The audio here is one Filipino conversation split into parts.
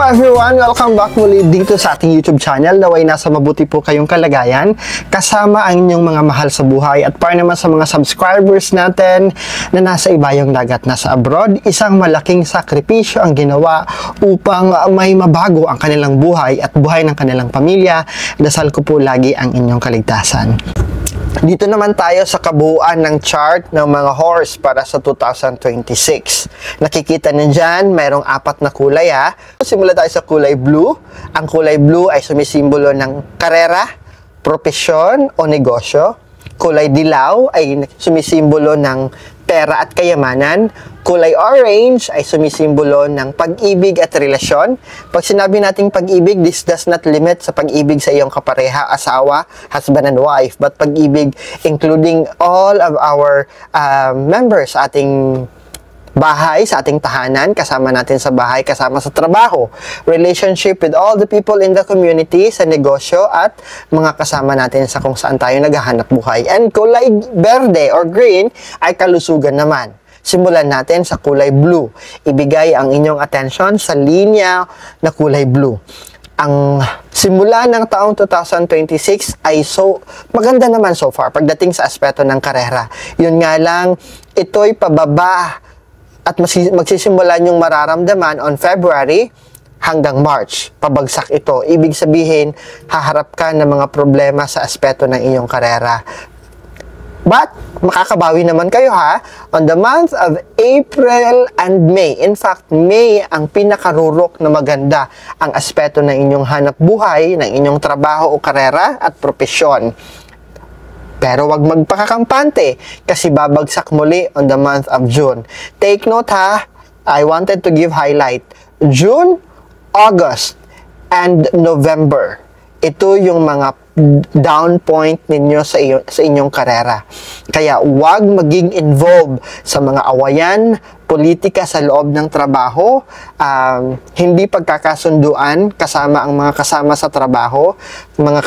everyone! Welcome back muli dito sa ating YouTube channel. Naway nasa mabuti po kayong kalagayan kasama ang inyong mga mahal sa buhay. At para naman sa mga subscribers natin na nasa ibayong dagat, nasa abroad, isang malaking sakripisyo ang ginawa upang may mabago ang kanilang buhay at buhay ng kanilang pamilya. Dasal ko po lagi ang inyong kaligtasan. Dito naman tayo sa kabuuan ng chart ng mga horse para sa 2026. Nakikita niyo dyan, mayroong 4 na kulay ha. Simula tayo sa kulay blue. Ang kulay blue ay sumisimbolo ng karera, propesyon o negosyo. Kulay dilaw ay sumisimbolo ng pera at kayamanan. Kulay orange ay sumisimbolo ng pag-ibig at relasyon. Pag sinabi nating pag-ibig, this does not limit sa pag-ibig sa iyong kapareha, asawa, husband and wife, but pag-ibig including all of our members sa ating bahay, sa ating tahanan, kasama natin sa bahay, kasama sa trabaho, relationship with all the people in the community, sa negosyo, at mga kasama natin sa kung saan tayo naghahanap buhay. And kulay berde or green ay kalusugan naman. Simulan natin sa kulay blue. Ibigay ang inyong attention sa linya na kulay blue. Ang simula ng taong 2026 ay maganda naman so far pagdating sa aspeto ng karera. Yun nga lang, ito'y pababa at magsisimulan yung mararamdaman on February hanggang March. Pabagsak ito. Ibig sabihin, haharap ka ng mga problema sa aspeto ng iyong karera. But, makakabawi naman kayo ha, on the month of April and May. In fact, May ang pinakarurok na maganda ang aspeto ng inyong hanap buhay, ng inyong trabaho o karera at propesyon. Pero wag magpakakampante kasi babagsak muli on the month of June. Take note ha, I wanted to give highlight. June, August, and November. Ito yung mga down point ninyo sa inyong karera. Kaya wag maging involved sa mga awayan, politika sa loob ng trabaho, hindi pagkakasunduan kasama ang mga kasama sa trabaho, mga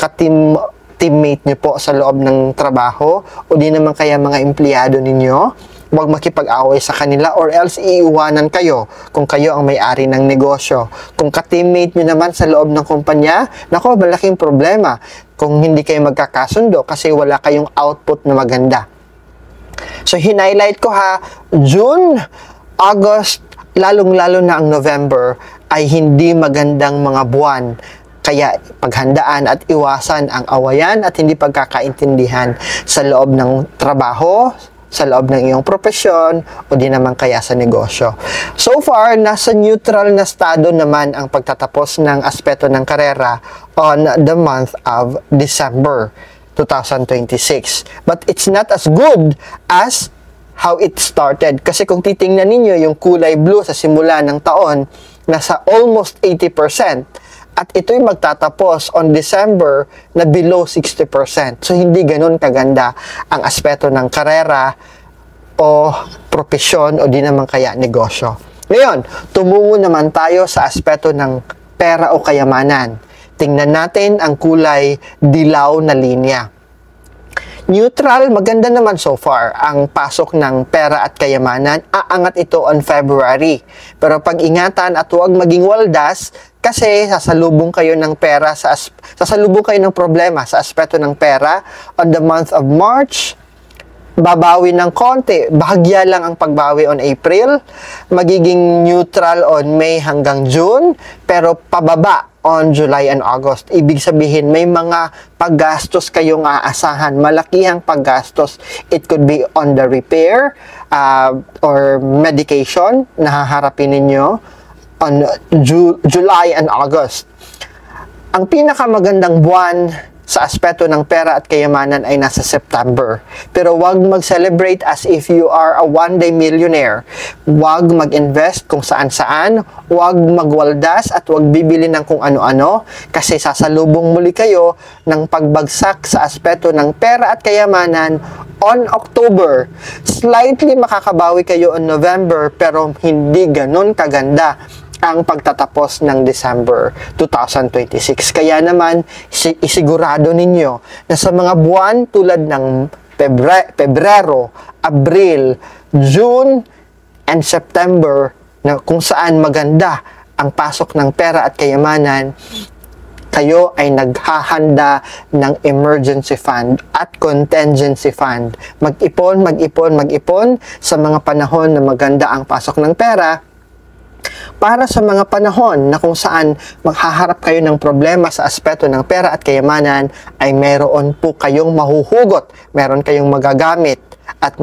teammate nyo po sa loob ng trabaho, o di naman kaya mga empleyado ninyo. Huwag makipag-away sa kanila or else iiwanan kayo kung kayo ang may-ari ng negosyo. Kung ka-teammate nyo naman sa loob ng kumpanya, nako, malaking problema kung hindi kayo magkakasundo kasi wala kayong output na maganda. So, hinighlight ko ha, June, August, lalong-lalo na ang November ay hindi magandang mga buwan. Kaya paghandaan at iwasan ang awayan at hindi pagkakaintindihan sa loob ng trabaho, sa loob ng iyong propesyon, o di naman kaya sa negosyo. So far, nasa neutral na estado naman ang pagtatapos ng aspeto ng karera on the month of December 2026. But it's not as good as how it started. Kasi kung titingnan ninyo yung kulay blue sa simula ng taon, nasa almost 80%. At ito'y magtatapos on December na below 60%. So, hindi ganun kaganda ang aspeto ng karera o propesyon o di naman kaya negosyo. Ngayon, tumungo naman tayo sa aspeto ng pera o kayamanan. Tingnan natin ang kulay dilaw na linya. Neutral, maganda naman so far ang pasok ng pera at kayamanan. Aangat ito on February. Pero pag-ingatan at huwag maging waldas kasi sasalubong kayo ng pera, sasalubong kayo ng problema sa aspeto ng pera on the month of March. Babawi ng konti, bahagya lang ang pagbawi on April, magiging neutral on May hanggang June, pero pababa on July and August. Ibig sabihin, may mga paggastos kayong aasahan, malakihang paggastos. It could be on the repair or medication na haharapin ninyo on July and August. Ang pinakamagandang buwan sa aspeto ng pera at kayamanan ay nasa September. Pero wag mag-celebrate as if you are a one-day millionaire. Wag mag-invest kung saan-saan, wag magwaldas at wag bibili ng kung ano-ano kasi sasalubong muli kayo ng pagbagsak sa aspeto ng pera at kayamanan on October. Slightly makakabawi kayo on November pero hindi ganun kaganda ang pagtatapos ng December 2026. Kaya naman, isigurado ninyo na sa mga buwan tulad ng Pebrero, Abril, June, and September na kung saan maganda ang pasok ng pera at kayamanan, kayo ay naghahanda ng emergency fund at contingency fund. Mag-ipon, mag-ipon, mag-ipon sa mga panahon na maganda ang pasok ng pera para sa mga panahon na kung saan maghaharap kayo ng problema sa aspeto ng pera at kayamanan ay meron po kayong mahuhugot, meron kayong magagamit at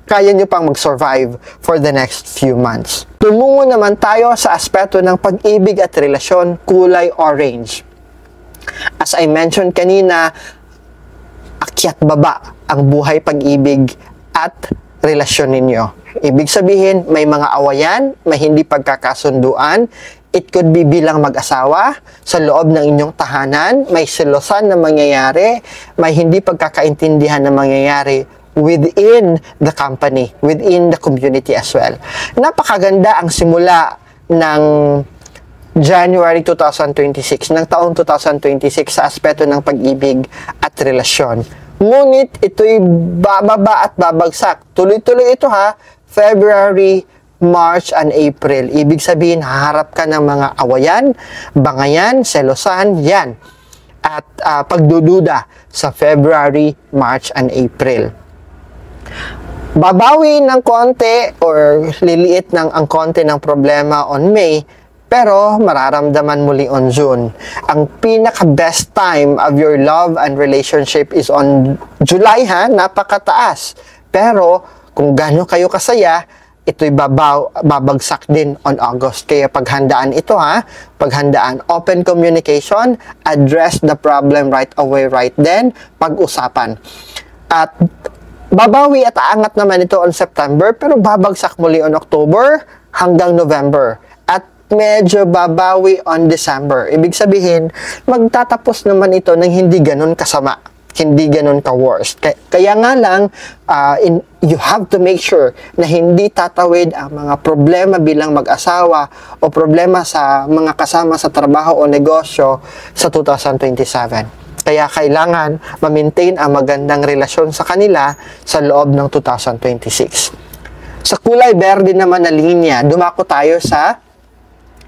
kaya nyo pang mag-survive for the next few months. Tumungo naman tayo sa aspeto ng pag-ibig at relasyon, kulay orange. As I mentioned kanina, akyat baba ang buhay pag-ibig at relasyon ninyo. Ibig sabihin, may mga awayan, may hindi pagkakasunduan. It could be bilang mag-asawa, sa loob ng inyong tahanan, may selosan na mangyayari, may hindi pagkakaintindihan na mangyayari within the company, within the community as well. Napakaganda ang simula ng January 2026, ng taong 2026 sa aspeto ng pag-ibig at relasyon. Ngunit ito'y bababa at babagsak. Tuloy-tuloy ito ha, February, March, and April. Ibig sabihin, haharap ka ng mga awayan, bangayan, selosan, yan. At pagdududa sa February, March, and April. Babawi ng konti or liliit ng ang konti ng problema on May, pero mararamdaman muli on June. Ang pinaka-best time of your love and relationship is on July ha, napakataas. Pero kung gaano kayo kasaya, ito'y babagsak din on August. Kaya paghandaan ito ha, paghandaan, open communication, address the problem right away, right then, pag-usapan. At babawi at aangat naman ito on September, pero babagsak muli on October hanggang November. At medyo babawi on December. Ibig sabihin, magtatapos naman ito ng hindi ganun kasama, hindi ganun ka-worst. Kaya nga lang, you have to make sure na hindi tatawid ang mga problema bilang mag-asawa o problema sa mga kasama sa trabaho o negosyo sa 2027. Kaya kailangan ma-maintain ang magandang relasyon sa kanila sa loob ng 2026. Sa kulay berde naman na linya, dumako tayo sa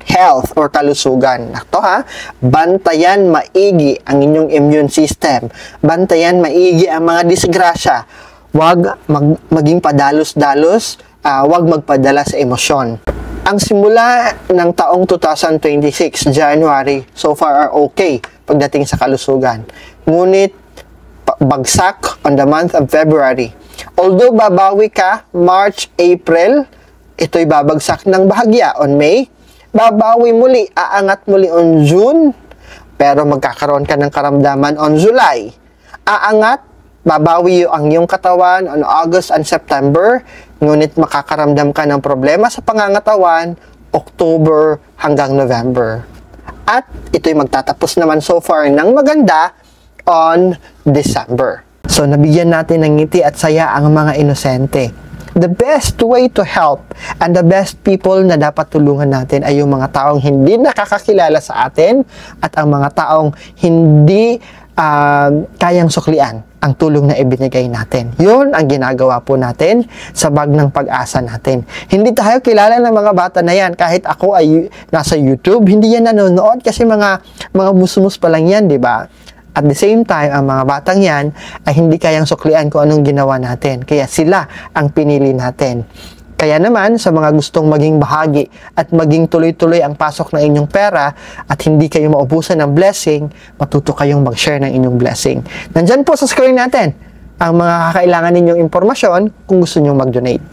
health or kalusugan. Ito ha, bantayan maigi ang inyong immune system. Bantayan maigi ang mga disgrasya. Huwag maging padalos-dalos, huwag magpadala sa emosyon. Ang simula ng taong 2026, January, so far are okay pagdating sa kalusugan. Ngunit, bagsak on the month of February. Although babawi ka, March, April, ito'y babagsak ng bahagya on May. Babawi muli, aangat muli on June, pero magkakaroon ka ng karamdaman on July. Aangat, babawi ang iyong katawan on August and September, ngunit makakaramdam ka ng problema sa pangangatawan, October hanggang November. At ito'y magtatapos naman so far ng maganda on December. So, nabigyan natin ng ngiti at saya ang mga inosente. The best way to help and the best people na dapat tulungan natin ay yung mga taong hindi nakakakilala sa atin at ang mga taong hindi kayang suklian ang tulong na ibinigay natin. Yun ang ginagawa po natin sa Bag ng Pag-asa natin. Hindi tayo kilala ng mga bata na yan. Kahit ako ay nasa YouTube, hindi yan nanonood kasi mga musmus pa lang yan, di ba? At the same time, ang mga batang yan ay hindi kayang suklian kung anong ginawa natin. Kaya sila ang pinili natin. Kaya naman, sa mga gustong maging bahagi at maging tuloy-tuloy ang pasok ng inyong pera at hindi kayo maubusan ng blessing, matuto kayong mag-share ng inyong blessing. Nandyan po sa screen natin ang mga kakailangan ninyong impormasyon kung gusto nyong mag-donate.